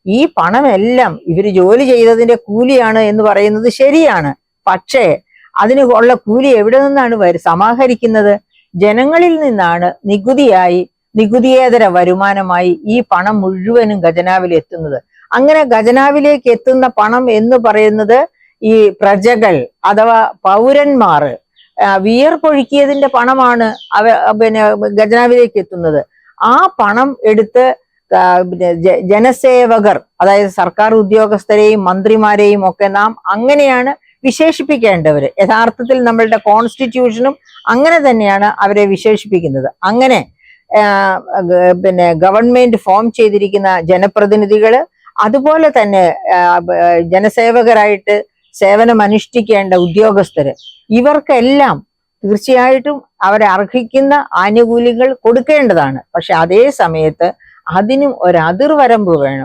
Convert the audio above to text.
ഈ പണമെല്ലാം ഇവർ ജോലി ചെയ്തതിന്റെ കൂലിയാണ് എന്ന് പറയുന്നത് ശരിയാണ്. പക്ഷേ അതിന് ഉള്ള കൂലി എവിടെ നിന്നാണ് സമാഹരിക്കുന്നത്? ജനങ്ങളിൽ നിന്നാണ് നികുതിയേതര വരുമാനമായി ഈ പണം മുഴുവനും ഖജനാവിൽ എത്തുന്നത്. അങ്ങനെ ഖജനാവിലേക്ക് എത്തുന്ന പണം എന്ന് പറയുന്നത് ഈ പ്രജകൾ അഥവാ പൗരന്മാർ വിയർപ്പൊഴുക്കിയതിന്റെ പണമാണ് ഖജനാവിലേക്ക് എത്തുന്നത്. ആ പണം എടുത്ത് ജനസേവകർ, അതായത് സർക്കാർ ഉദ്യോഗസ്ഥരെയും മന്ത്രിമാരെയും ഒക്കെ നാം അങ്ങനെയാണ് വിശേഷിപ്പിക്കേണ്ടവര്. യഥാർത്ഥത്തിൽ നമ്മളുടെ കോൺസ്റ്റിറ്റ്യൂഷനും അങ്ങനെ തന്നെയാണ് അവരെ വിശേഷിപ്പിക്കുന്നത്. അങ്ങനെ ഗവൺമെന്റ് ഫോം ചെയ്തിരിക്കുന്ന ജനപ്രതിനിധികള്, അതുപോലെ തന്നെ ജനസേവകരായിട്ട് സേവനം അനുഷ്ഠിക്കേണ്ട ഉദ്യോഗസ്ഥര്, ഇവർക്കെല്ലാം തീർച്ചയായിട്ടും അവരെ അർഹിക്കുന്ന ആനുകൂല്യങ്ങൾ കൊടുക്കേണ്ടതാണ്. പക്ഷെ അതേ സമയത്ത് അതിനും ഒരു അതിർവരമ്പ് വേണം.